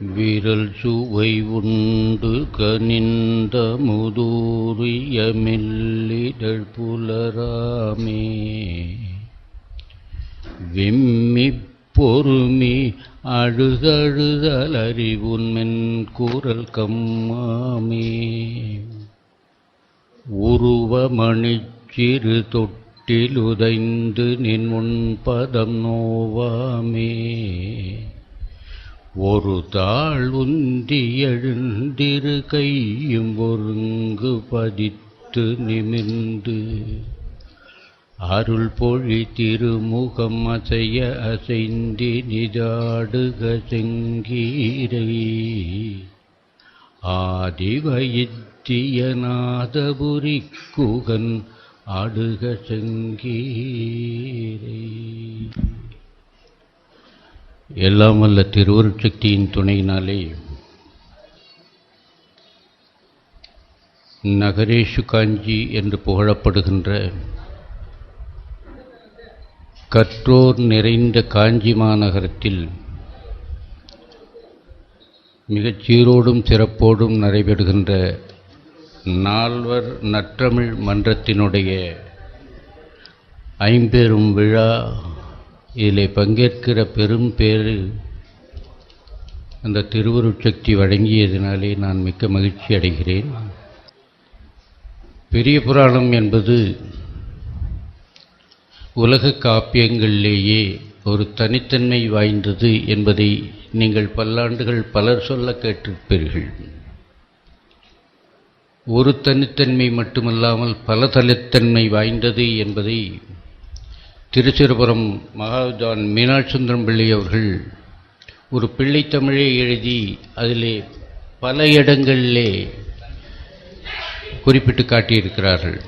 விரல் சுவை உண்டு கனிந்த முதூரிய மெல்லிதழ் புலராமே விம்மிப் பொறுமி அழுதழுதலறிவுன்மென் குரல் கம்மாமே உருவமணிச் சிறு தொட்டிலுதைந்து நின் முன்பதம் நோவாமே ஒரு தாள் உந்தி எழுந்திரு கையும் ஒருங்கு பதித்து நிமிர்ந்து அருள் பொழி திருமுகம் அசைய அசைந்தி நிதாடுக செங்கீரை ஆதி வைத்தியநாதபுரி குகன் ஆடுக செங்கீரை. எல்லாம் வல்ல திருவருட்சக்தியின் துணையினாலே நகரேஷு காஞ்சி என்று புகழப்படுகின்ற கற்றோர் நிறைந்த காஞ்சி மாநகரத்தில் மிகச் சீரோடும் சிறப்போடும் நடைபெறுகின்ற நால்வர் நற்றமிழ் மன்றத்தினுடைய ஐம்பெரும் விழா, இதிலே பங்கேற்கிற பெரும் பேறு அந்த திருவருட்சக்தி வழங்கியதினாலே நான் மிக்க மகிழ்ச்சி அடைகிறேன். பெரிய புராணம் என்பது உலக காப்பியங்களிலேயே ஒரு தனித்தன்மை வாய்ந்தது என்பதை நீங்கள் பல்லாண்டுகள் பலர் சொல்ல கேட்டிருப்பீர்கள். ஒரு தனித்தன்மை மட்டுமல்லாமல் பல தனித்தன்மை வாய்ந்தது என்பதை திருச்சிறுபுரம் மகாவித்வான் மீனாட்சி சுந்தரம் பிள்ளை அவர்கள் ஒரு பிள்ளைத்தமிழை எழுதி அதிலே பல இடங்களிலே குறிப்பிட்டு காட்டியிருக்கிறார்கள்.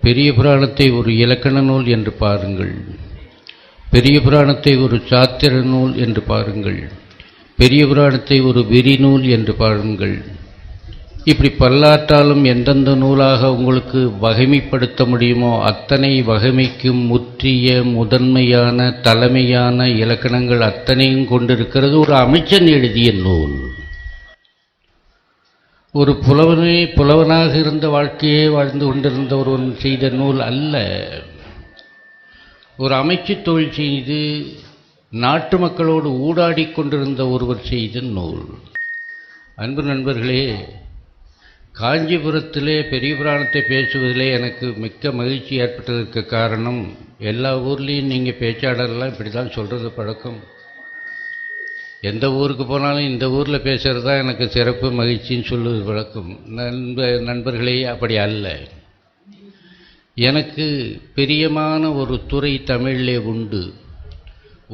பெரிய புராணத்தை ஒரு இலக்கண நூல் என்று பாருங்கள், பெரிய புராணத்தை ஒரு சாத்திர நூல் என்று பாருங்கள், பெரிய புராணத்தை ஒரு விரிநூல் என்று பாருங்கள். இப்படி பல்லாற்றாலும் எந்தெந்த நூலாக உங்களுக்கு வகைமைப்படுத்த முடியுமோ அத்தனை வகைமைக்கும் முற்றிய முதன்மையான தலைமையான இலக்கணங்கள் அத்தனையும் கொண்டிருக்கிறது ஒரு அமைச்சன் எழுதிய நூல். ஒரு புலவனாக இருந்த வாழ்க்கையே வாழ்ந்து கொண்டிருந்த ஒருவன் செய்த நூல் அல்ல. ஒரு அமைச்சு தொழில் செய்து நாட்டு மக்களோடு ஊடாடி கொண்டிருந்த ஒருவர் செய்த நூல். அன்பு நண்பர்களே, காஞ்சிபுரத்திலே பெரிய புராணத்தை பேசுவதிலே எனக்கு மிக்க மகிழ்ச்சி ஏற்பட்டதற்கு காரணம், எல்லா ஊர்லேயும் நீங்கள் பேச்சாளர்லாம் இப்படி தான் சொல்கிறது பழக்கம். எந்த ஊருக்கு போனாலும் இந்த ஊரில் பேசுகிறது தான் எனக்கு சிறப்பு மகிழ்ச்சின்னு சொல்லுவது வழக்கம். நண்பர்களே, அப்படி அல்ல. எனக்கு பிரியமான ஒரு துறை தமிழிலே உண்டு.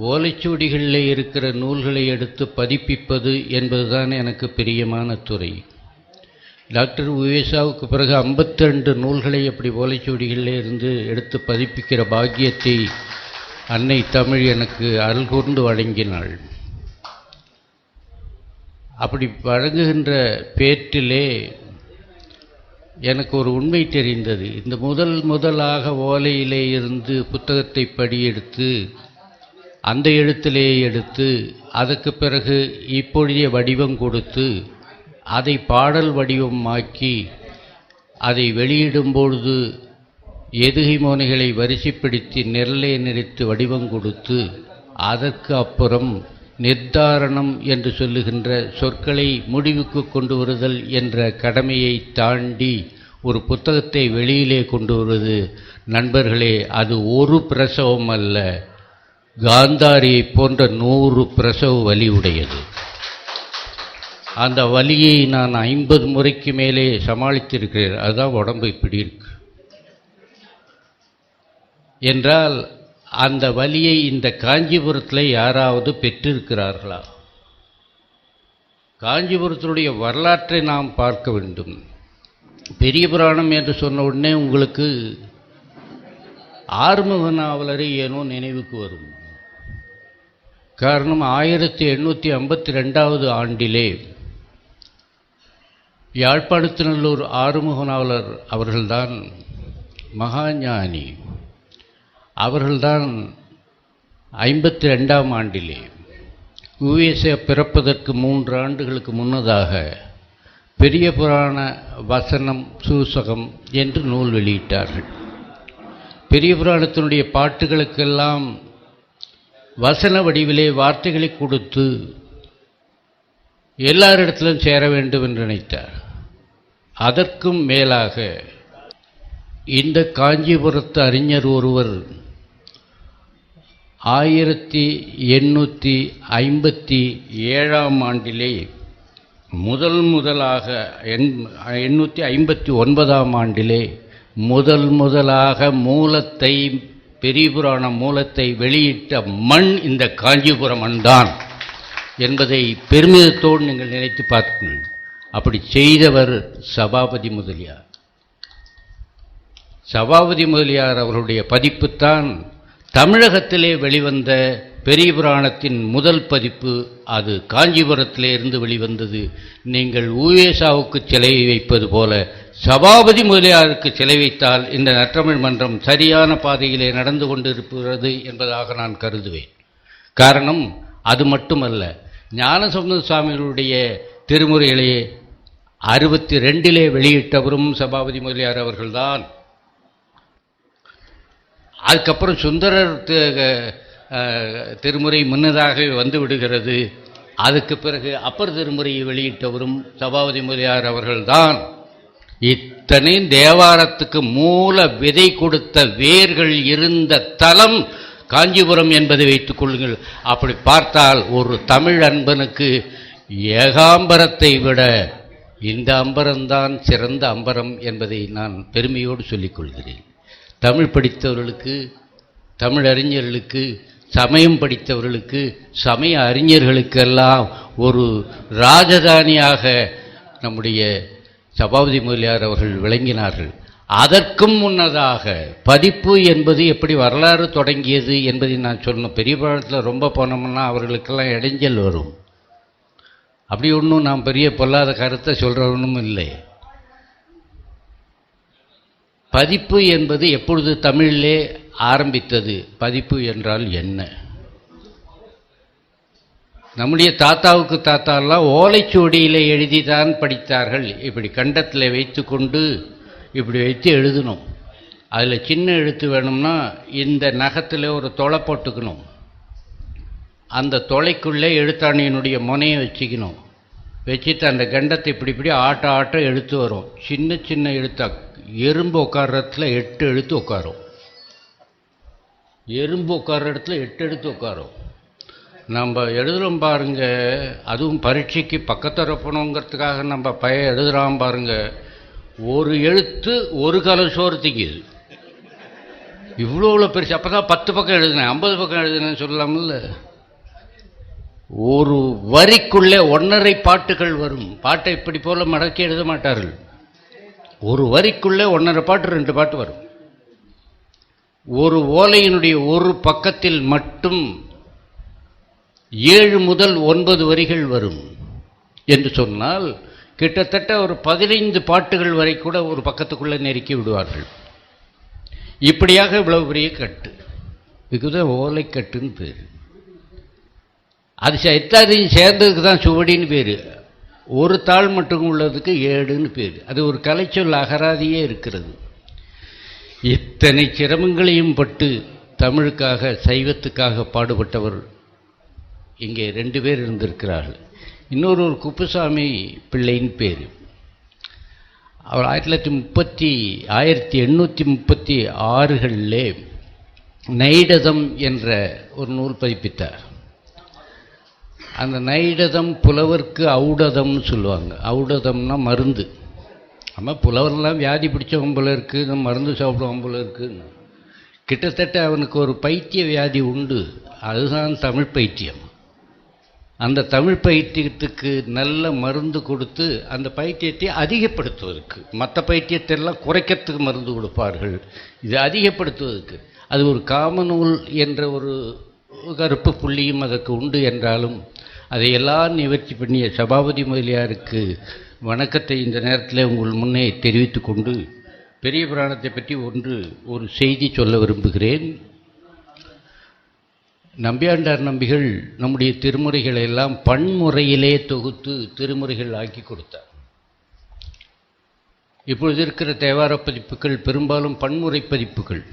ஓலைச்சுவடிகளில் இருக்கிற நூல்களை எடுத்து பதிப்பிப்பது என்பதுதான் எனக்கு பிரியமான துறை. டாக்டர் உவேசாவுக்கு பிறகு 52 நூல்களை அப்படி ஓலைச்சுவடிகளில் இருந்து எடுத்து பதிப்பிக்கிற பாக்கியத்தை அன்னை தமிழ் எனக்கு அருள் கூர்ந்து வழங்கினாள். அப்படி வழங்குகின்ற பேற்றிலே எனக்கு ஒரு உண்மை தெரிந்தது. இந்த முதலாக ஓலையிலே இருந்து புத்தகத்தை படியெடுத்து அந்த எழுத்திலே எடுத்து அதற்கு பிறகு இப்பொழுதைய வடிவம் கொடுத்து அதை பாடல் வடிவமாக்கி அதை வெளியிடும்பொழுது எதுகை மோனைகளை வரிசைப்படுத்தி நெல்லை நிறுத்தி வடிவம் கொடுத்து அதற்கு அப்புறம் நிர்தாரணம் என்று சொல்லுகின்ற சொற்களை முடிவுக்கு கொண்டு வருதல் என்ற கடமையை தாண்டி ஒரு புத்தகத்தை வெளியிலே கொண்டு வருவது, நண்பர்களே, அது ஒரு பிரசவம் அல்ல, காந்தாரியை போன்ற 100 பிரசவ வலி உடையது. அந்த வலியை நான் 50 முறைக்கு மேலே சமாளித்திருக்கிறேன். அதுதான் உடம்பு இப்படி இருக்கு என்றால் அந்த வலியை இந்த காஞ்சிபுரத்தில் யாராவது பெற்றிருக்கிறார்களா? காஞ்சிபுரத்தினுடைய வரலாற்றை நாம் பார்க்க வேண்டும். பெரிய புராணம் என்று சொன்ன உடனே உங்களுக்கு ஆறுமுக நாவலரை ஏனோ நினைவுக்கு வரும். காரணம், 1852 ஆண்டிலே யாழ்ப்பாணத்தினுள்ளூர் ஆறுமுக நாவலர் அவர்கள்தான் மகாஞானி. அவர்கள்தான் 52ஆம் ஆண்டிலே உவேசா பிறப்பதற்கு 3 ஆண்டுகளுக்கு முன்னதாக பெரிய புராண வசனம் சூசகம் என்று நூல் வெளியிட்டார்கள். பெரிய புராணத்தினுடைய பாட்டுகளுக்கெல்லாம் வசன வடிவிலே வார்த்தைகளை கொடுத்து எல்லாரிடத்திலும் சேர வேண்டும் என்று நினைத்தார். அதற்கும் மேலாக இந்த காஞ்சிபுரத்து அறிஞர் ஒருவர் 1857ஆம் ஆண்டிலே முதலாக 859ஆம் ஆண்டிலே முதலாக மூலத்தை பெரிய புராண மூலத்தை வெளியிட்ட மண் இந்த காஞ்சிபுரம் மண்தான் என்பதை பெருமிதத்தோடு நீங்கள் நினைத்து பார்க்கணும். அப்படி செய்தவர் சபாபதி முதலியார். சபாபதி முதலியார் அவருடைய பதிப்புத்தான் தமிழகத்திலே வெளிவந்த பெரிய புராணத்தின் முதல் பதிப்பு. அது காஞ்சிபுரத்திலே இருந்து வெளிவந்தது. நீங்கள் உவேசாவுக்கு சிலை வைப்பது போல சபாபதி முதலியாருக்கு சிலை வைத்தால் இந்த நற்றமிழ் மன்றம் சரியான பாதையிலே நடந்து கொண்டிருக்கிறது என்பதாக நான் கருதுவேன். காரணம் அது மட்டுமல்ல, ஞானசம்பந்த சுவாமிகளுடைய திருமுறைகளை 62 வெளியிட்டவரும் சபாபதி முதலியார் அவர்கள்தான். அதுக்கப்புறம் சுந்தரர் திருமுறை முன்னதாக வந்து விடுகிறது. அதுக்கு பிறகு அப்பர் திருமுறையை வெளியிட்டவரும் சபாபதி முதலியார் அவர்கள்தான். இத்தனை தேவாரத்துக்கு மூல விதை கொடுத்த வேர்கள் இருந்த தலம் காஞ்சிபுரம் என்பதை வைத்துக் கொள்ளுங்கள். அப்படி பார்த்தால் ஒரு தமிழ் அன்பனுக்கு ஏகாம்பரத்தை விட இந்த அம்பரம்தான் சிறந்த அம்பரம் என்பதை நான் பெருமையோடு சொல்லிக் கொள்கிறேன். தமிழ் படித்தவர்களுக்கு, தமிழ் அறிஞர்களுக்கு, சமயம் படித்தவர்களுக்கு, சமய அறிஞர்களுக்கெல்லாம் ஒரு ராஜதானியாக நம்முடைய சபாபதி முதலியார் அவர்கள் விளங்கினார்கள். அதற்கும் முன்னதாக பதிப்பு என்பது எப்படி வரலாறு தொடங்கியது என்பதை நான் சொல்லணும். பெரிய புராணத்தில் ரொம்ப போனோம்னா அவர்களுக்கெல்லாம் இடைஞ்சல் வரும். அப்படி ஒன்றும் நான் பெரிய பொல்லாத கருத்தை சொல்கிறவனும் இல்லை. பதிப்பு என்பது எப்பொழுது தமிழிலே ஆரம்பித்தது? பதிப்பு என்றால் என்ன? நம்முடைய தாத்தாவுக்கு தாத்தாலாம் ஓலைச்சுவடியில் எழுதி தான் படித்தார்கள். இப்படி கண்டத்தில் வைத்து கொண்டு இப்படி வைத்து எழுதணும். அதில் சின்ன எழுத்து வேணும்னா இந்த நகத்தில் ஒரு தொலை போட்டுக்கணும். அந்த தொலைக்குள்ளே எழுத்தாணியினுடைய முனையை வச்சுக்கணும். வச்சுட்டு அந்த கண்டத்தை இப்படி ஆட்ட எழுத்து வரும். சின்ன சின்ன எழுத்தா. எறும்பு உட்கார்ற இடத்துல 8 எழுத்து உட்காரும். எறும்பு உட்கார்ற இடத்துல 8 எழுத்து உட்காரும். நம்ம எழுதுகிறோம் பாருங்க, அதுவும் பரீட்சைக்கு பக்கத்தரப்பணுங்கிறதுக்காக நம்ம எழுதுகிறான் பாருங்க. ஒரு எழுத்து ஒரு கலர் சோறு திங்குது. இவ்வளோ பெருசு. அப்போ தான் 10 பக்கம் எழுதினேன், 50 பக்கம் எழுதினேன்னு சொல்லலாம்ல. ஒரு வரிக்குள்ளே 1.5 பாட்டுகள் வரும். பாட்டை இப்படி போல மடக்கி எழுத மாட்டார்கள். ஒரு வரிக்குள்ளே 1.5 பாட்டு 2 பாட்டு வரும். ஒரு ஓலையினுடைய ஒரு பக்கத்தில் மட்டும் 7 முதல் 9 வரிகள் வரும் என்று சொன்னால் கிட்டத்தட்ட ஒரு 15 பாட்டுகள் வரை கூட ஒரு பக்கத்துக்குள்ளே நெருக்கி விடுவார்கள். இப்படியாக இவ்வளவு பெரிய கட்டு. இதுதான் ஓலைக்கட்டுன்னு பேர். அது எத்தாதையும் சேர்ந்ததுக்கு தான் சுவடின்னு பேர். ஒரு தாள் மட்டும் உள்ளதுக்கு ஏடுன்னு பேர். அது ஒரு கலைச்சொல் அகராதியே இருக்கிறது. இத்தனை சிரமங்களையும் பட்டு தமிழுக்காக, சைவத்துக்காக பாடுபட்டவர் இங்கே 2 பேர் இருந்திருக்கிறார்கள். இன்னொரு குப்புசாமி பிள்ளைன்னு பேர். அவர் 1836 நைடதம் என்ற ஒரு நூல் பதிப்பித்தார். அந்த நைடதம் புலவர்க்கு ஔடதம்னு சொல்லுவாங்க. ஔடதம்னா மருந்து. நம்ம புலவர்லாம் வியாதி பிடிச்சவங்க போல இருக்குது, நம்ம மருந்து சாப்பிடுவோம் போல இருக்குன்னு. கிட்டத்தட்ட அவனுக்கு ஒரு பைத்திய வியாதி உண்டு. அதுதான் தமிழ் பைத்தியம். அந்த தமிழ் பைத்தியத்துக்கு நல்ல மருந்து கொடுத்து அந்த பைத்தியத்தை அதிகப்படுத்துவதற்கு, மற்ற பைத்தியத்தெல்லாம் குறைக்கிறதுக்கு மருந்து கொடுப்பார்கள். இது அதிகப்படுத்துவதற்கு அது ஒரு காமநூல் என்ற ஒரு கருப்பு புள்ளியும் அதற்கு உண்டு என்றாலும் அதையெல்லாம் நிவர்த்தி பண்ணிய சபாபதி முதலியாருக்கு வணக்கத்தை இந்த நேரத்தில் உங்கள் முன்னே தெரிவித்து கொண்டு பெரிய புராணத்தை பற்றி ஒரு செய்தி சொல்ல விரும்புகிறேன். நம்பியாண்டார் நம்பிகள் நம்முடைய திருமுறைகளை எல்லாம் பன்முறையிலே தொகுத்து திருமுறைகள் ஆக்கி கொடுத்தார். இப்பொழுது இருக்கிற தேவார பதிப்புகள் பெரும்பாலும் பன்முறை பதிப்புகள்.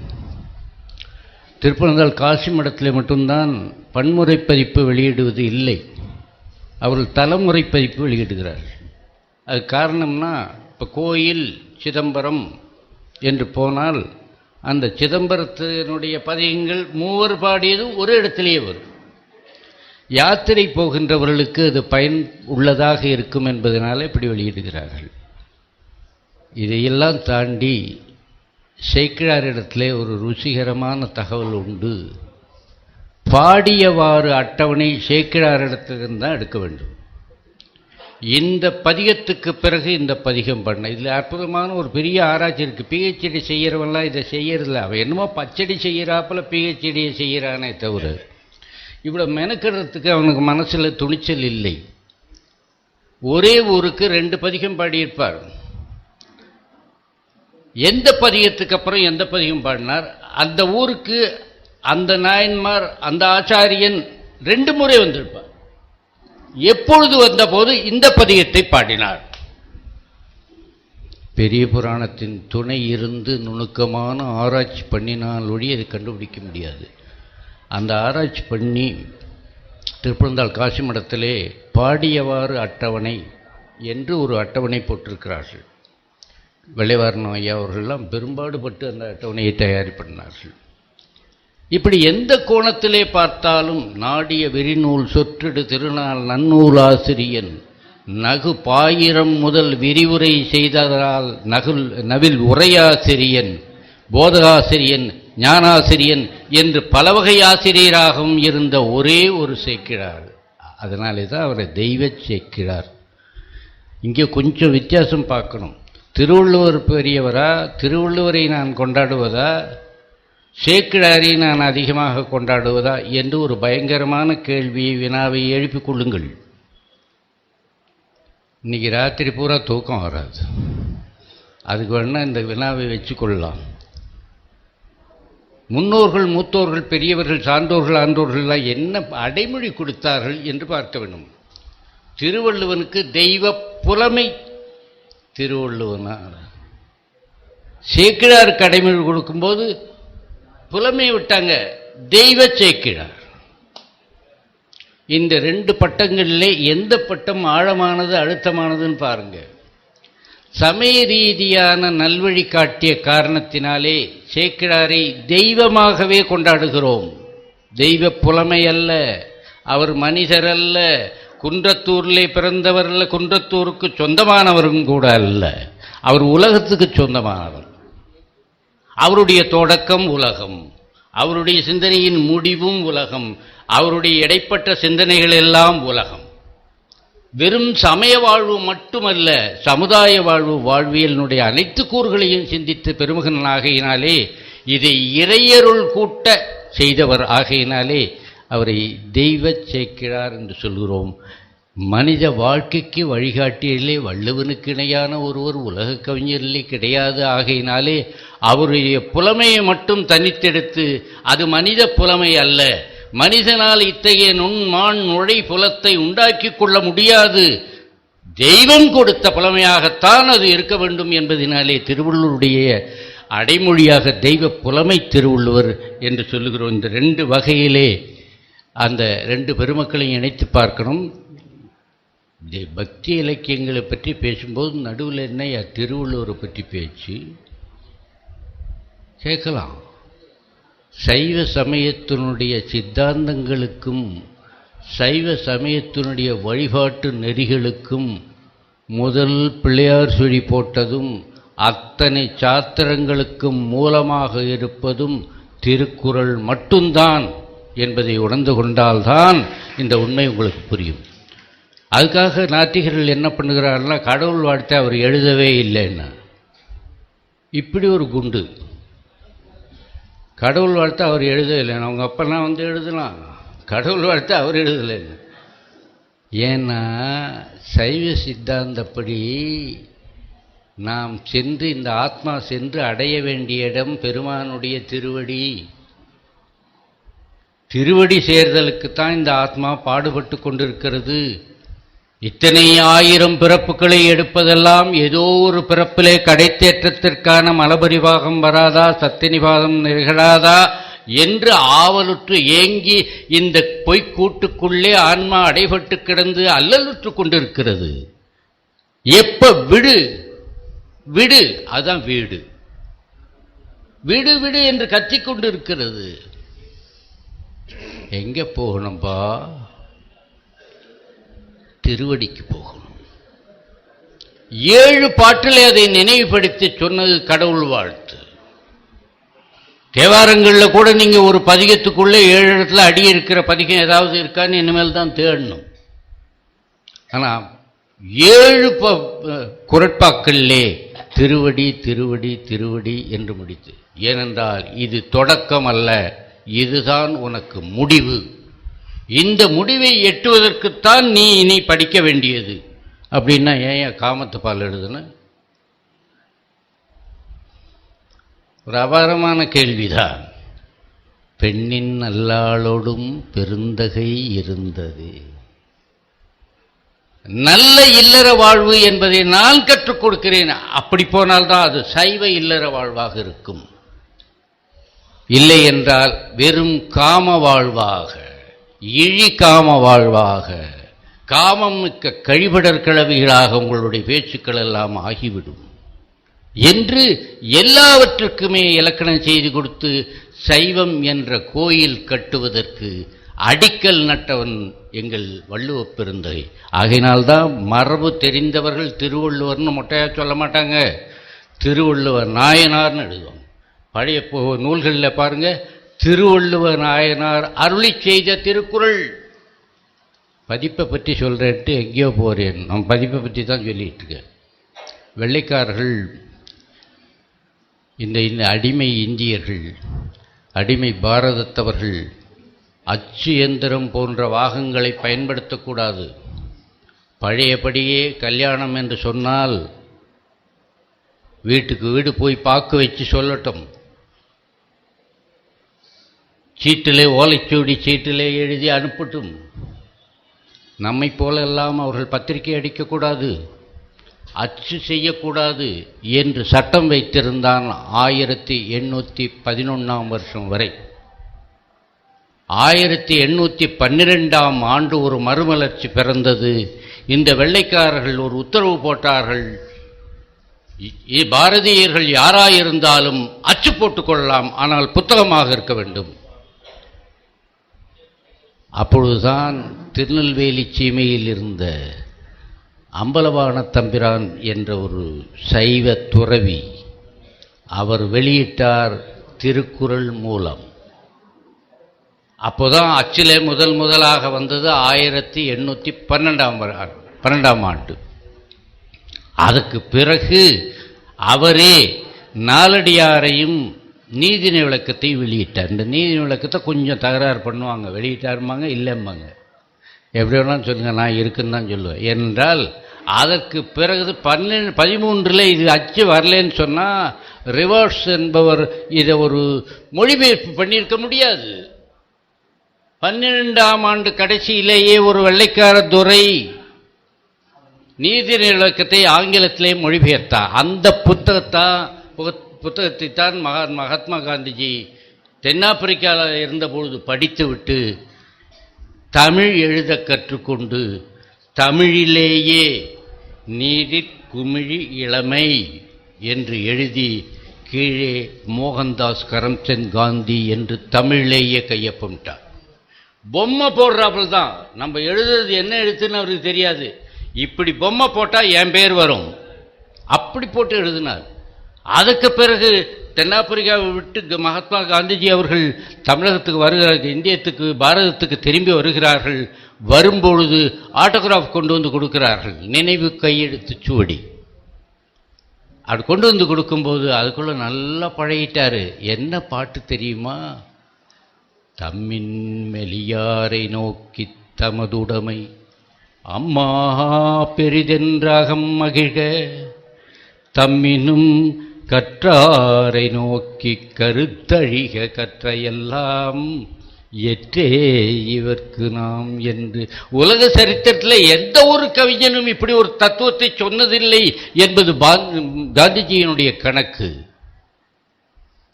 திருப்பனந்தாள் காசி மடத்தில் மட்டும்தான் பன்முறை பதிப்பு வெளியிடுவது இல்லை, அவர்கள் தலைமுறை பதிப்பு வெளியிடுகிறார்கள். அது காரணம்னா, இப்போ கோயில் சிதம்பரம் என்று போனால் அந்த சிதம்பரத்தினுடைய பதிகங்கள் மூவர் பாடியது ஒரு இடத்திலேயே வரும். யாத்திரை போகின்றவர்களுக்கு அது பயன் உள்ளதாக இருக்கும் என்பதனால இப்படி வெளியிடுகிறார்கள். இதையெல்லாம் தாண்டி சேக்கிழாரிடத்திலே ஒரு ருசிகரமான தகவல் உண்டு. பாடியவாறு அட்டவணை சேக்கிழாரிடத்திலிருந்து தான் எடுக்க வேண்டும். இந்த பதிகத்துக்கு பிறகு இந்த பதிகம் பண்ண, இதில் அற்புதமான ஒரு பெரிய ஆராய்ச்சி இருக்குது. பிஹெச்டி செய்கிறவன்லாம் இதை செய்யறதில்ல, அவன் என்னமோ பச்சடி செய்கிறாப்பில் பிஹெச்டியை செய்கிறானே தவிர இவ்வளோ மெனக்கிடறதுக்கு அவனுக்கு மனசில் துணிச்சல் இல்லை. ஒரே ஊருக்கு 2 பதிகம் பாடியிருப்பார். எந்த பதிகத்துக்கு அப்புறம் எந்த பதிகம் பாடினார், அந்த ஊருக்கு அந்த நாயன்மார் அந்த ஆச்சாரியன் 2 முறை வந்திருப்பார். எப்பொழுது வந்தபோது இந்த பதிகத்தை பாடினார். பெரிய புராணத்தின் துணை இருந்து நுணுக்கமான ஆராய்ச்சி பண்ணினால் ஒழிய அதை கண்டுபிடிக்க முடியாது. அந்த ஆராய்ச்சி பண்ணி திருப்பனந்தாள் காசி மடத்திலே பாடியவாறு அட்டவணை என்று ஒரு அட்டவணை போட்டிருக்கிறார்கள். வெள்ளைவாரணம் ஐயா அவர்களெல்லாம் பெரும்பாடுபட்டு அந்த அட்டவணையை தயார் பண்ணார்கள். இப்படி எந்த கோணத்திலே பார்த்தாலும் நாடிய வெறிநூல் சொற்றிடு திருநாள் நன்னூலாசிரியன் நகு பாயிரம் முதல் விரிவுரை செய்ததால் நவில் உரையாசிரியன் போதகாசிரியன் ஞானாசிரியன் என்று பல வகை ஆசிரியராகவும் இருந்த ஒரே ஒரு சேக்கிழார். அதனாலே தான் அவரை தெய்வ சேக்கிழார். இங்கே கொஞ்சம் வித்தியாசம் பார்க்கணும். திருவள்ளுவர் பெரியவரா, திருவள்ளுவரை நான் கொண்டாடுவதா, சேக்கிழாரை நான் அதிகமாக கொண்டாடுவதா என்று ஒரு பயங்கரமான கேள்வியை வினாவை எழுப்பிக் கொள்ளுங்கள். இன்றைக்கி ராத்திரி பூரா தூக்கம் வராது, அதுக்கு வேணால் இந்த வினாவை வச்சு கொள்ளலாம். முன்னோர்கள் மூத்தோர்கள் பெரியவர்கள் சான்றோர்கள் ஆன்றோர்கள்லாம் என்ன அடைமொழி கொடுத்தார்கள் என்று பார்க்க வேண்டும். திருவள்ளுவனுக்கு தெய்வ புலமை திருவள்ளுவனார். சேக்கிழாருக்கு அடைமொழி கொடுக்கும்போது புலமையை விட்டாங்க, தெய்வ சேக்கிழார். இந்த 2 பட்டங்களிலே எந்த பட்டம் ஆழமானது அழுத்தமானதுன்னு பாருங்க. சமய ரீதியான நல்வழி காட்டிய காரணத்தினாலே சேக்கிழாரை தெய்வமாகவே கொண்டாடுகிறோம். தெய்வ புலமை அல்ல, அவர் மனிதர் அல்ல, குன்றத்தூரிலே பிறந்தவர் அல்ல, குன்றத்தூருக்கு சொந்தமானவரும் கூட அல்ல, அவர் உலகத்துக்கு சொந்தமானவர். அவருடைய தொடக்கம் உலகம், அவருடைய சிந்தனையின் முடிவும் உலகம், அவருடைய இடைப்பட்ட சிந்தனைகள் எல்லாம் உலகம். வெறும் சமய வாழ்வு மட்டுமல்ல, சமுதாய வாழ்வு, வாழ்வியலினுடைய அனைத்து கூறுகளையும் சிந்தித்து பெருமகன் ஆகையினாலே, இதை இறையருள் கூட்ட செய்தவர் ஆகையினாலே அவரை தெய்வ சேக்கிழார் என்று சொல்கிறோம். மனித வாழ்க்கைக்கு வழிகாட்டியிலே வள்ளுவனுக்கு இணையான ஒருவர் உலக கவிஞரிலே கிடையாது. ஆகையினாலே அவருடைய புலமையை மட்டும் தனித்தெடுத்து, அது மனித புலமை அல்ல, மனிதனால் இத்தகைய நுண்மான் நுழை புலத்தை உண்டாக்கி கொள்ள முடியாது, தெய்வம் கொடுத்த புலமையாகத்தான் அது இருக்க வேண்டும் என்பதனாலே திருவள்ளுவருடைய அடைமொழியாக தெய்வ புலமை திருவள்ளுவர் என்று சொல்லுகிறோம். இந்த 2 வகையிலே அந்த 2 பெருமக்களையும் இணைத்து பார்க்கணும். பக்தி இலக்கியங்களை பற்றி பேசும்போது நடுவில் என்ன திருவள்ளுவரை பற்றி பேச்சு கேட்கலாம். சைவ சமயத்தினுடைய சித்தாந்தங்களுக்கும் சைவ சமயத்தினுடைய வழிபாட்டு நெறிகளுக்கும் முதல் பிள்ளையார் சுழி போட்டதும் அத்தனை சாத்திரங்களுக்கும் மூலமாக இருப்பதும் திருக்குறள் மட்டும்தான் என்பதை உணர்ந்து கொண்டால்தான் இந்த உண்மை உங்களுக்கு புரியும். அதுக்காக நாத்திகர்கள் என்ன பண்ணுகிறார்கள்னா, கடவுள் வாழ்த்தை அவர் எழுதவே இல்லைன்னா, இப்படி ஒரு குண்டு. கடவுள் வாழ்த்தை அவர் எழுதலைன்னு அவங்க அப்பெல்லாம் வந்து எழுதலாம், கடவுள் வாழ்த்தை அவர் எழுதலைன்னு. ஏன்னா சைவ சித்தாந்தப்படி நாம் சென்று, இந்த ஆத்மா சென்று அடைய வேண்டிய இடம் பெருமானுடைய திருவடி. திருவடி சேர்தலுக்குத்தான் இந்த ஆத்மா பாடுபட்டு கொண்டிருக்கிறது. இத்தனை ஆயிரம் பிறப்புகளை எடுப்பதெல்லாம் ஏதோ ஒரு பிறப்பிலே கடைத்தேற்றத்திற்கான மலபரிவாகம் வராதா, சத்தியநிபாதம் நிகழாதா என்று ஆவலுற்று ஏங்கி இந்த பொய்க்கூட்டுக்குள்ளே ஆன்மா அடைபட்டு கிடந்து அல்லலுற்று கொண்டிருக்கிறது. எப்ப விடு விடு, அதான் வீடு. விடு விடு என்று கத்திக்கொண்டு இருக்கிறது. எங்க போகணும்பா? திருவடிக்கு போகணும். 7 பாட்டிலே அதை நினைவுபடுத்தி சொன்னது கடவுள் வாழ்த்து. தேவாரங்களில் கூட நீங்க ஒரு பதிகத்துக்குள்ளே 7 இடத்துல அடி இருக்கிற பதிகம் ஏதாவது இருக்கான்னு இனிமேல் தான் தேடணும். ஆனா 7 குறட்பாக்களிலே திருவடி திருவடி திருவடி என்று முடித்து. ஏனென்றால் இது தொடக்கம் அல்ல, இதுதான் உனக்கு முடிவு. இந்த முடிவை எட்டுவதற்குத்தான் நீ இனி படிக்க வேண்டியது. அப்படின்னா ஏன் காமத்து பால் எழுதுன? ஒரு அபாரமான கேள்விதான். பெண்ணின் நல்லாளோடும் பெருந்தகை இருந்தது. நல்ல இல்லற வாழ்வு என்பதை நான் கற்றுக் கொடுக்கிறேன். அப்படி போனால்தான் அது சைவ இல்லற வாழ்வாக இருக்கும். இல்லை என்றால் வெறும் காம வாழ்வாக, இழி காம வாழ்வாக, காமம் மிக்க கழிபடர் கிழவிகளாக உங்களுடைய பேச்சுக்கள் எல்லாம் ஆகிவிடும் என்று எல்லாவற்றுக்குமே இலக்கணம் செய்து கொடுத்து சைவம் என்ற கோயில் கட்டுவதற்கு அடிக்கல் நட்டவன் எங்கள் வள்ளுவப் பெருந்தகை. ஆகையினால்தான் மரபு தெரிந்தவர்கள் திருவள்ளுவர்னு மொட்டையா சொல்ல மாட்டாங்க, திருவள்ளுவர் நாயனார்னு எழுதுவாங்க. பழைய நூல்களில் பாருங்க, திருவள்ளுவர் நாயனார் அருளி செய்த திருக்குறள். பதிப்பை பற்றி சொல்றேன்ட்டு எங்கேயோ போறேன், நம்ம பதிப்பை பற்றி தான் சொல்லிட்டு இருக்கேன். வெள்ளைக்காரர்கள் இந்த அடிமை இந்தியர்கள், அடிமை பாரதத்தவர்கள் அச்சு இயந்திரம் போன்ற வாகங்களை பயன்படுத்தக்கூடாது. பழையபடியே கல்யாணம் என்று சொன்னால் வீட்டுக்கு வீடு போய் பார்க்க வச்சு சொல்லட்டும். சீட்டிலே ஓலைச்சுவடி சீட்டிலே எழுதி அனுப்பட்டும். நம்மை போல எல்லாம் அவர்கள் பத்திரிகை அடிக்கக்கூடாது, அச்சு செய்யக்கூடாது என்று சட்டம் வைத்திருந்தான் 1811 வருஷம் வரை. 1812 ஆண்டு ஒரு மறுமலர்ச்சி பிறந்தது. இந்த வெள்ளைக்காரர்கள் ஒரு உத்தரவு போட்டார்கள், பாரதியர்கள் யாராயிருந்தாலும் அச்சு போட்டுக் கொள்ளலாம், ஆனால் புத்தகமாக இருக்க வேண்டும். அப்பொழுதுதான் திருநெல்வேலி சீமையில் இருந்த அம்பலவான தம்பிரான் என்ற ஒரு சைவ துறவி அவர் வெளியிட்டார் திருக்குறள் மூலம். அப்போதான் அச்சிலே முதலாக வந்தது 1812 ஆண்டு. அதுக்கு பிறகு அவரே நாலடியாரையும் நீதிநெறி விளக்கத்தை வெளியிட்டார். இந்த நீதிநெறி விளக்கத்தை கொஞ்சம் தகராறு பண்ணுவாங்க, வெளியிட்டாருமாங்க இல்லைம்பாங்க, எப்படி வேணாலும் சொல்லுங்க, நான் இருக்குன்னு தான் சொல்லுவேன். என்றால் அதற்கு பிறகு 13 இது அச்சு வரலன்னு சொன்னால் ரிவர்ஸ் என்பவர் இதை ஒரு மொழிபெயர்ப்பு பண்ணியிருக்க முடியாது. 12ஆம் ஆண்டு கடைசியிலேயே ஒரு வெள்ளைக்கார துரை நீதி விளக்கத்தை ஆங்கிலத்திலே மொழிபெயர்த்தார். அந்த புத்தகத்தை தான் மகாத்மா காந்திஜி தென்னாப்பிரிக்காவில் இருந்தபொழுது படித்துவிட்டு தமிழ் எழுத கற்றுக்கொண்டு தமிழிலேயே நீரிற் குமிழி இளமை என்று எழுதி கீழே மோகன்தாஸ் கரம்சந்த் காந்தி என்று தமிழிலேயே கையொப்பமிட்டார். பொம்மை போடுறாப்புல தான், நம்ம எழுதுறது என்ன எழுத்துன்னு அவருக்கு தெரியாது. இப்படி பொம்மை போட்டால் என் பேர் வரும், அப்படி போட்டு எழுதினார். அதுக்கு பிறகு தென்னாப்பிரிக்காவை விட்டு மகாத்மா காந்திஜி அவர்கள் தமிழகத்துக்கு வருகிறார்கள், இந்தியத்துக்கு பாரதத்துக்கு திரும்பி வருகிறார்கள். வரும்பொழுது ஆட்டோகிராஃப் கொண்டு வந்து கொடுக்கிறார்கள், நினைவு கையெழுத்து சுவடி. அப்படி கொண்டு வந்து கொடுக்கும்போது அதுக்குள்ள நல்லா பழகிட்டாரு. என்ன பாட்டு தெரியுமா? தம்மின் மெலியாரை நோக்கி தமதுடைமை அம்மா பெரிதென்றாகம் மகிழ்க, தம்மினும் கற்றாரை நோக்கி கருத்தழிக, கற்றையெல்லாம் எற்றே இவர்க்கு நாம் என்று. உலக சரித்திரத்தில் எந்த ஒரு கவிஞனும் இப்படி ஒரு தத்துவத்தை சொன்னதில்லை என்பது காந்திஜியினுடைய கணக்கு.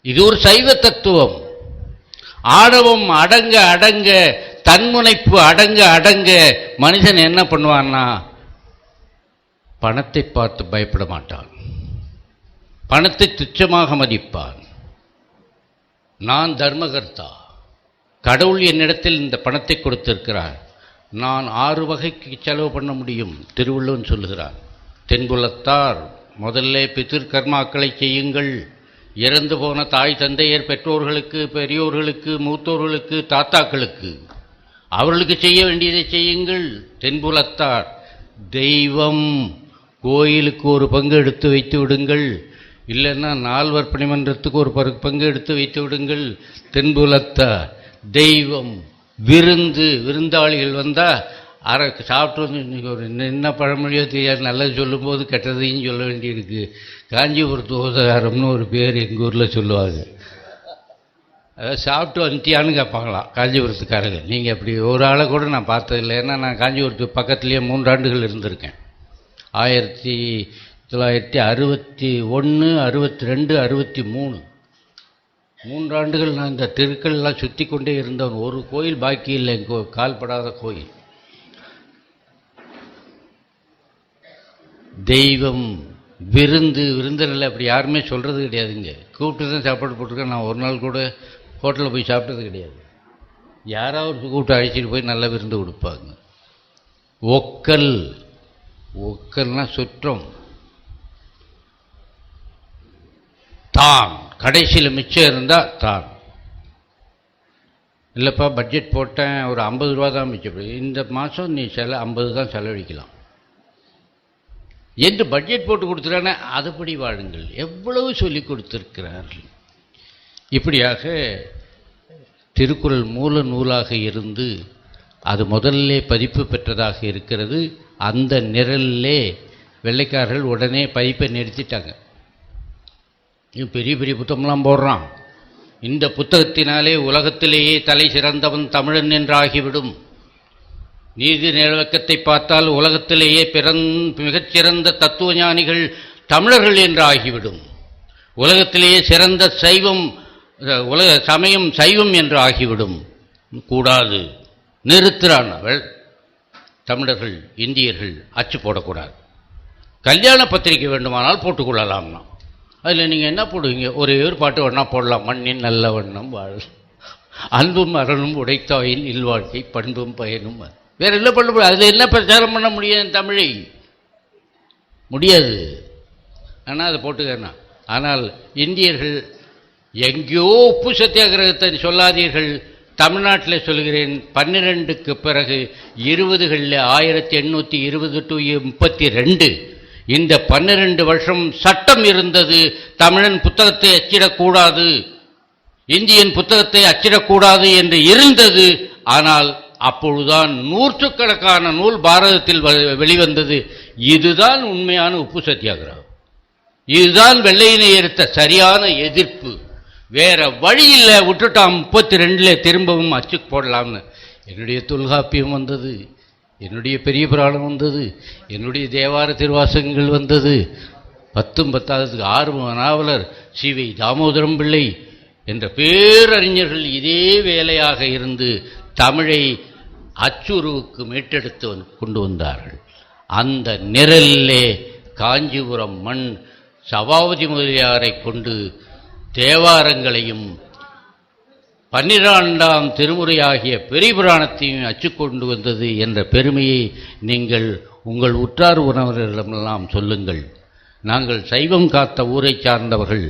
இது ஒரு சைவ தத்துவம். ஆணவம் அடங்க அடங்க, தன்முனைப்பு அடங்க அடங்க, மனிதன் என்ன பண்ணுவான்னா பணத்தை பார்த்து பயப்பட மாட்டான், பணத்தை துச்சமாக மதிப்பான். நான் தர்மகர்த்தா, கடவுள் என்னிடத்தில் இந்த பணத்தை கொடுத்திருக்கிறார், நான் 6 வகைக்கு செலவு பண்ண முடியும் திருவள்ளுவன் சொல்லுகிறார். தென்புலத்தார் முதல்ல பிதிர் கர்மாக்களை செய்யுங்கள், இறந்து போன தாய் தந்தையர் பெற்றோர்களுக்கு பெரியோர்களுக்கு மூத்தோர்களுக்கு தாத்தாக்களுக்கு அவர்களுக்கு செய்ய வேண்டியதை செய்யுங்கள். தென்புலத்தார் தெய்வம் கோயிலுக்கு ஒரு பங்கு எடுத்து வைத்து விடுங்கள், இல்லைன்னா நால்வர் பணிமன்றத்துக்கு ஒரு பங்கு எடுத்து வைத்து விடுங்கள். தென்புலத்தார் தெய்வம் விருந்தாளிகள் வந்தால் சாப்பிட்டு வந்து ஒரு என்ன பழமொழியோ தெரியாது, நல்லது சொல்லும்போது கெட்டதையும் சொல்ல வேண்டியிருக்கு. காஞ்சிபுரத்து ஓசகாரம்னு ஒரு பேர் எங்கள் ஊரில் சொல்லுவாங்க. அதாவது சாப்பிட்டு வந்துட்டியான்னு கேட்பாங்களாம் காஞ்சிபுரத்துக்காரங்க. நீங்கள் அப்படி ஒரு ஆளை கூட நான் பார்த்ததில்லை. ஏன்னா நான் காஞ்சிபுரத்து பக்கத்துலேயே 3 ஆண்டுகள் இருந்திருக்கேன். 1961, 62, 63 3 ஆண்டுகள் நான் இந்த தெருக்கள்லாம் சுற்றி கொண்டே இருந்தவன். ஒரு கோயில் பாக்கி இல்லை, கால்படாத கோயில். தெய்வம் விருந்தில் அப்படி யாருமே சொல்கிறது கிடையாதுங்க. கூப்பிட்டு தான் சாப்பாடு போட்டிருக்கேன். நான் ஒரு நாள் கூட ஹோட்டலில் போய் சாப்பிட்டது கிடையாது. யாராவது கூப்பிட்டு அழைச்சிட்டு போய் நல்ல விருந்து கொடுப்பாங்க. ஒக்கல்னா சுற்றம். தான் கடைசியில் மிச்சம் இருந்தால் தான் இல்லைப்பா பட்ஜெட் போட்டேன் ஒரு 50 ரூபா தான் மிச்சம், இந்த மாதம் நீ 50 தான் செலவழிக்கலாம் என்று பட்ஜெட் போட்டு கொடுத்துட்டானே, அதுபடி வாழுங்கள். எவ்வளவு சொல்லி கொடுத்திருக்கிறார்கள். இப்படியாக திருக்குறள் மூல நூலாக இருந்து அது முதல்ல பதிப்பு பெற்றதாக இருக்கிறது. அந்த நிரலிலே வெள்ளைக்காரர்கள் உடனே பதிப்பை நிறுத்திட்டாங்க. பெரிய பெரிய புத்தகம்லாம் போடுறான். இந்த புத்தகத்தினாலே உலகத்திலேயே தலை சிறந்தவன் தமிழன் என்றாகிவிடும். நீதி நிலவக்கத்தை பார்த்தால் உலகத்திலேயே மிகச்சிறந்த தத்துவ ஞானிகள் தமிழர்கள் என்று ஆகிவிடும். உலகத்திலேயே சிறந்த சைவம் உலக சமயம் சைவம் என்று ஆகிவிடும். கூடாது, நிறுத்துறான் அவள். தமிழர்கள் இந்தியர்கள் அச்சு போடக்கூடாது. கல்யாண பத்திரிகை வேண்டுமானால் போட்டுக்கொள்ளலாம்னா அதில் நீங்கள் என்ன போடுவீங்க? ஒரே ஒரு பாட்டு வேணா போடலாம். மண்ணின் நல்ல வண்ணம் வாழ், அன்பும் அறனும் உடைத்தாயின் இல்வாழ்க்கை பண்பும் பயனும். வேற என்ன பண்ண முடியும்? அதில் என்ன பிரச்சாரம் பண்ண முடியும்? தமிழை முடியாது. ஆனால் அதை போட்டுக்கண்ணா. ஆனால் இந்தியர்கள் எங்கேயோ உப்பு சத்தியாகிரகத்தை சொல்லாதீர்கள். தமிழ்நாட்டில் சொல்கிறேன், 12க்கு பிறகு 20களில் 1820 to 32 இந்த 12 வருஷம் சட்டம் இருந்தது. தமிழன் புத்தகத்தை அச்சிடக்கூடாது, இந்தியன் புத்தகத்தை அச்சிடக்கூடாது என்று இருந்தது. ஆனால் அப்பொழுதுதான் நூற்றுக்கணக்கான நூல் பாரதத்தில் வெளிவந்தது. இதுதான் உண்மையான உப்பு சத்தியாகிரகம். இதுதான் வெள்ளையினை எடுத்த சரியான எதிர்ப்பு. வேற வழி இல்லை. விட்டுட்டான் 32 திரும்பவும் அச்சு போடலாம்னு. என்னுடைய தொல்காப்பியம் வந்தது, என்னுடைய பெரிய புராணம் வந்தது, என்னுடைய தேவார திருவாசகங்கள் வந்தது. 10 ஆறுமுக நாவலர் சி.வி. தாமோதரம் பிள்ளை என்ற பேரறிஞர்கள் இதே வேலையாக இருந்து தமிழை அச்சுருவுக்கு மீட்டெடுத்து கொண்டு வந்தார்கள். அந்த நிரலிலே காஞ்சிபுரம் மண் சபாபதி முதலியாரை கொண்டு தேவாரங்களையும் 12ஆம் திருமுறையாகிய பெரிய புராணத்தையும் அச்சு கொண்டு வந்தது என்ற பெருமையை நீங்கள் உங்கள் உற்றார் உறவினரிடமெல்லாம் சொல்லுங்கள். நாங்கள் சைவம் காத்த ஊரை சார்ந்தவர்கள்,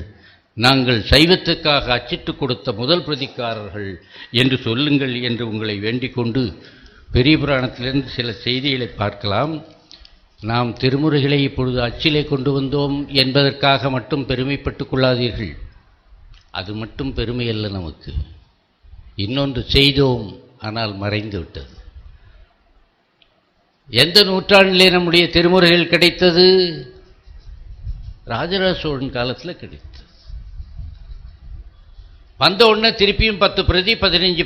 நாங்கள் சைவத்துக்காக அச்சிட்டு கொடுத்த முதல் பிரதிக்காரர்கள் என்று சொல்லுங்கள் என்று உங்களை வேண்டிக் கொண்டு பெரிய புராணத்திலிருந்து சில செய்திகளை பார்க்கலாம். நாம் திருமுறைகளை இப்பொழுது அச்சிலே கொண்டு வந்தோம் என்பதற்காக மட்டும் பெருமைப்பட்டுக் கொள்ளாதீர்கள். அது மட்டும் பெருமை அல்ல நமக்கு. இன்னொன்று செய்தோம், ஆனால் மறைந்து விட்டது. எந்த நூற்றாண்டிலே நம்முடைய திருமுறைகள் கிடைத்தது? ராஜராஜ சோழன் காலத்தில் கிடைத்தது. வந்த உடனே திருப்பியும் 10 பிரதி 15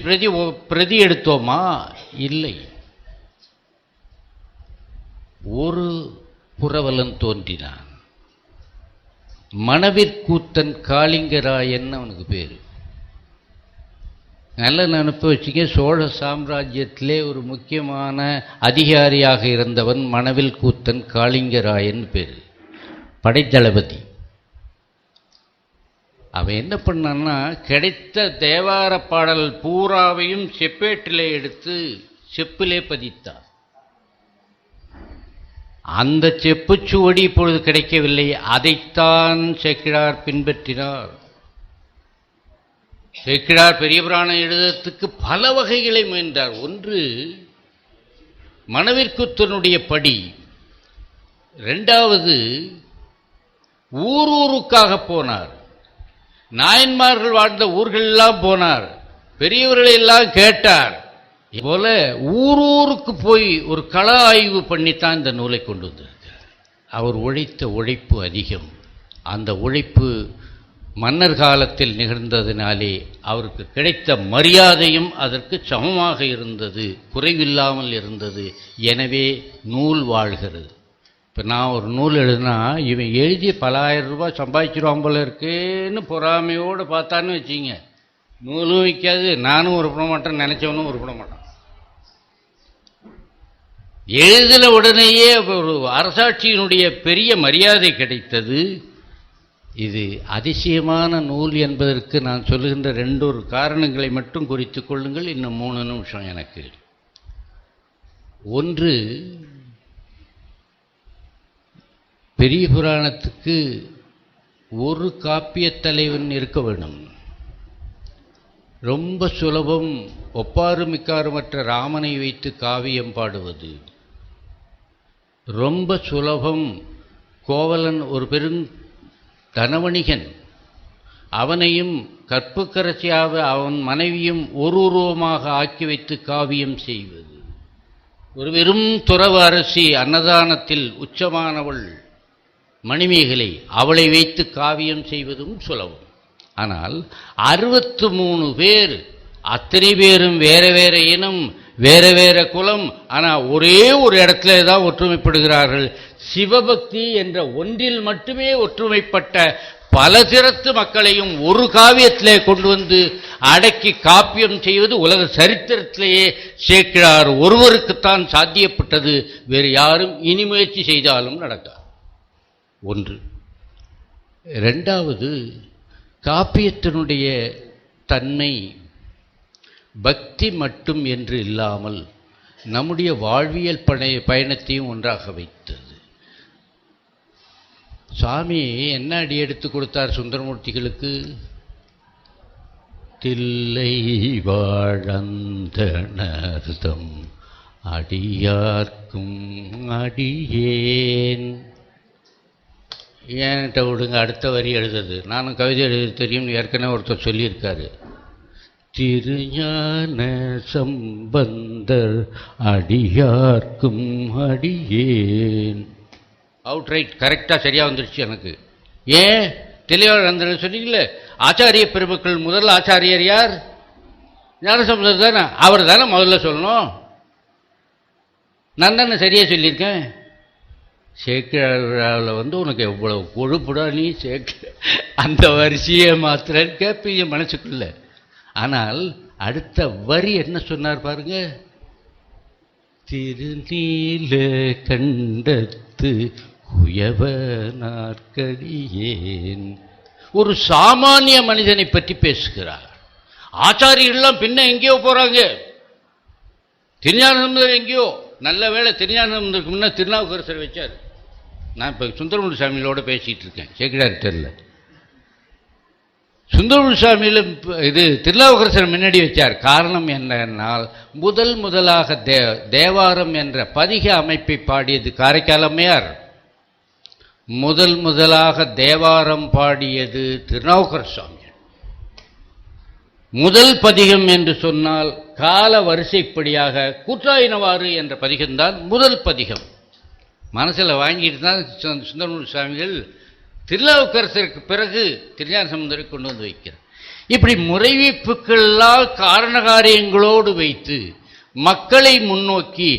பிரதி எடுத்தோமா? இல்லை. ஒரு புரவலன் தோன்றினான். மணவிற்கூத்தன் காளிங்கராயன் அவனுக்கு பேரு. நல்ல நினப்பு வச்சுக்க, சோழ சாம்ராஜ்யத்திலே ஒரு முக்கியமான அதிகாரியாக இருந்தவன் மணவில் கூத்தன் காளிங்கராயன் பேரு, படைத்தளபதி. அவன் என்ன பண்ணான்னா, கிடைத்த தேவார பாடல் பூராவையும் செப்பேட்டிலே எடுத்து செப்பிலே பதித்தான். அந்த செப்புச்சுவடி இப்பொழுது கிடைக்கவில்லை. அதைத்தான் சேக்கிழார் பின்பற்றினார். சேக்கிழார் பெரிய புராணம் எழுதுறதுக்கு பல வகைகளை முயன்றார். ஒன்று மணவிற்குத்தனுடைய படி, இரண்டாவது ஊருக்காக போனார். நாயன்மார்கள் வாழ்ந்த ஊர்களெல்லாம் போனார், பெரியவர்களை எல்லாம் கேட்டார். போல ஊருக்கு போய் ஒரு கள ஆய்வு பண்ணித்தான் இந்த நூலை கொண்டு வந்திருக்கிறார். அவர் உழைத்த உழைப்பு அதிகம். அந்த உழைப்பு மன்னர் காலத்தில் நிகழ்ந்ததினாலே அவருக்கு கிடைத்த மரியாதையும் அதற்கு சமமாக இருந்தது, குறைவில்லாமல் இருந்தது. எனவே நூல் வாழ்கிறது. இப்போ நான் ஒரு நூல் எழுதுனா, இவன் எழுதி பல ஆயிரம் ரூபாய் சம்பாதிச்சிருவான் போல இருக்கேன்னு பொறாமையோடு பார்த்தான்னு வச்சிங்க, நூலும் விற்காது, நானும் உருப்பட மாட்டேன், நினச்சவனும் உருப்பட மாட்டான். எழுதின உடனேயே ஒரு அரசாட்சியினுடைய பெரிய மரியாதை கிடைத்தது. இது அதிசயமான நூல் என்பதற்கு நான் சொல்லுகின்ற 2 காரணங்களை மட்டும் குறித்துக் கொள்ளுங்கள். இன்னும் 3 நிமிஷம் எனக்கு. ஒன்று, பெரிய புராணத்துக்கு ஒரு காப்பியத் தலைவன் இருக்க வேண்டும். ரொம்ப சுலபம் ஒப்பாறு மிக்காறுமற்ற ராமனை வைத்து காவியம் பாடுவது. ரொம்ப சுலபம் கோவலன் ஒரு தனவணிகன், அவனையும் கற்புக்கரசியாக அவன் மனைவியும் ஒரு உருவமாக ஆக்கி வைத்து காவியம் செய்வது. ஒரு வெறும் துறவு அரசி, அன்னதானத்தில் உச்சமானவள் மணிமேகலை, அவளை வைத்து காவியம் செய்வதும் சுலபம். ஆனால் 63 பேர், அத்தனை பேரும் வேற வேற இனம், வேற வேற குலம், ஆனால் ஒரே ஒரு இடத்துல தான் ஒற்றுமைப்படுகிறார்கள். சிவபக்தி என்ற ஒன்றில் மட்டுமே ஒற்றுமைப்பட்ட பல திறத்து மக்களையும் ஒரு காவியத்திலே கொண்டு வந்து அடக்கி காப்பியம் செய்வது உலக சரித்திரத்திலேயே சேக்கிழார் ஒருவருக்குத்தான் சாத்தியப்பட்டது. வேறு யாரும் இனி முயற்சி செய்தாலும் நடக்காது. ஒன்று. இரண்டாவது, காப்பியத்தினுடைய தன்மை பக்தி மட்டும் என்று இல்லாமல் நம்முடைய வாழ்வியல் பயணத்தையும் ஒன்றாக வைத்தது. சுவாமி என்ன அடி எடுத்து கொடுத்தார் சுந்தரமூர்த்திகளுக்கு? தில்லை வாழந்தனர்தம் அடியார்க்கும் அடியேன். ஏன்கிட்ட விடுங்க, அடுத்த வரி எழுதுது. நானும் கவிதை எழுத தெரியும்னு ஏற்கனவே ஒருத்தர் சொல்லியிருக்காரு. திருஞான சம்பந்தர் அடியார்க்கும் அடியேன். அவுட்ரைட் கரெக்டாக சரியாக வந்துடுச்சு எனக்கு. ஏன் தெளிவாக அந்த சொன்னீங்களே, ஆச்சாரிய பெருமக்கள் முதல் ஆச்சாரியர் யார்? ஞானசம்பந்தர் தானே, அவர் தானே முதல்ல சொல்லணும். நான் தானே சரியாக சொல்லியிருக்கேன். சேக்கிழாவில் உனக்கு எவ்வளவு கொழுப்புடா நீ அந்த வரிசையை மாத்திரன்னு கேட்பீங்க மனசுக்குள்ள. ஆனால் அடுத்த வரி என்ன சொன்னார் பாருங்க. திருநீல கண்டத்து குயவனார்க்கடியேன். ஒரு சாமானிய மனிதனை பற்றி பேசுகிறார். ஆச்சாரியர்கள்லாம் பின்ன எங்கேயோ போறாங்க. திருஞானசம்பந்தர் எங்கேயோ. நல்ல வேளை திருஞானசம்பந்தருக்கு முன்ன திருநாவுக்கரசர் வச்சார். நான் இப்போ சுந்தரமூர்த்தி சாமியோட பேசிகிட்டு இருக்கேன், சேக்கிழார் தெரியல. சுந்தரமூர்த்தி சாமியில் இது திருநாவுக்கரசர் முன்னாடி வச்சார். காரணம் என்னென்னால், முதலாக தேவாரம் என்ற பதிக அமைப்பை பாடியது காரைக்கால் அம்மையார். முதலாக தேவாரம் பாடியது திருநாவுக்கரசர் சாமி. முதல் பதிகம் என்று சொன்னால் கால வரிசைப்படியாக கூற்றாயினவாறு என்ற பதிகம்தான் முதல் பதிகம். மனசில் வாங்கிட்டு தான் சுந்தரமூர்த்தி சுவாமிகள் திருநாவுக்கரசருக்கு பிறகு திருஞான சம்பந்தரை கொண்டு வந்து வைக்கிறார். இப்படி முறைவிப்புக்களால் காரணகாரியங்களோடு வைத்து மக்களை முன்னோக்கி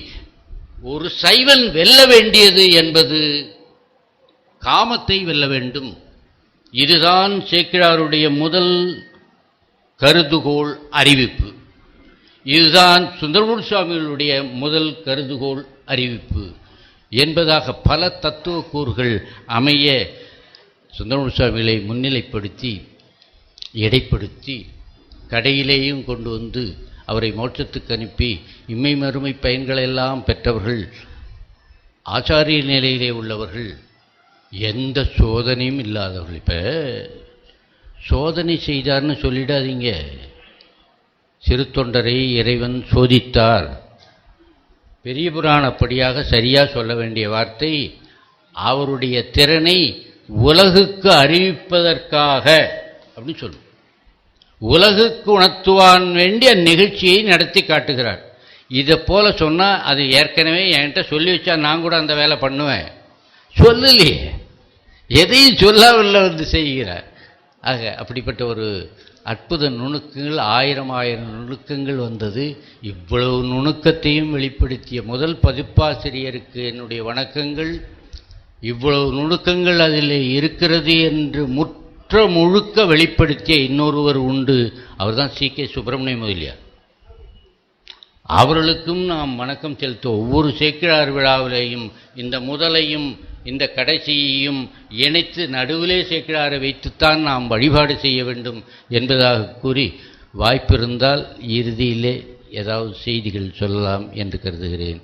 ஒரு சைவன் வெல்ல வேண்டியது என்பது காமத்தை வெல்ல வேண்டும். இதுதான் சேக்கிழாருடைய முதல் கருதுகோள் அறிவிப்பு. இதுதான் சுந்தரமூர்த்தி சுவாமிகளுடைய முதல் கருதுகோள் அறிவிப்பு என்பதாக பல தத்துவ கூறுகள் அமைய சுந்தரமூர்த்தி சுவாமிகளை முன்னிலைப்படுத்தி எடைப்படுத்தி கடையிலேயும் கொண்டு வந்து அவரை மோட்சத்துக்கு அனுப்பி இம்மை மறுமை பயன்களெல்லாம் பெற்றவர்கள், ஆச்சாரிய நிலையிலே உள்ளவர்கள், எந்த சோதனையும் இல்லாதவர்கள். இப்போ சோதனை செய்தார்னு சொல்லிடாதீங்க. சிறு தொண்டரை இறைவன் சோதித்தார். பெரிய புராணப்படியாக சரியாக சொல்ல வேண்டிய வார்த்தை, அவருடைய திறனை உலகுக்கு அறிவிப்பதற்காக அப்படின்னு சொல்லும். உலகுக்கு உணர்த்துவான் வேண்டிய நிகழ்ச்சியை நடத்தி காட்டுகிறார். இதை போல சொன்னால் அது ஏற்கனவே என்கிட்ட சொல்லி வச்சா நான் கூட அந்த வேலை பண்ணுவேன். சொல்லலையே, எதையும் சொல்லாமல்ல வந்து செய்கிறார். ஆக அப்படிப்பட்ட ஒரு அற்புத நுணுக்கங்கள், ஆயிரம் நுணுக்கங்கள் வந்தது. இவ்வளவு நுணுக்கத்தையும் வெளிப்படுத்திய முதல் பதிப்பாசிரியருக்கு என்னுடைய வணக்கங்கள். இவ்வளவு நுணுக்கங்கள் அதில் இருக்கிறது என்று முழுக்க வெளிப்படுத்திய இன்னொருவர் உண்டு. அவர்தான் சி.கே. சுப்பிரமணிய முதலியார். அவர்களுக்கும் நாம் வணக்கம் செலுத்த ஒவ்வொரு சேக்கிழார் விழாவிலையும் இந்த முதலையும் இந்த கடைசியையும் இணைத்து நடுவிலே சேக்கிழாரை வைத்துத்தான் நாம் வழிபாடு செய்ய வேண்டும் என்பதாக கூறி, வாய்ப்பிருந்தால் இறுதியிலே ஏதாவது செய்திகள் சொல்லலாம் என்று கருதுகிறேன்.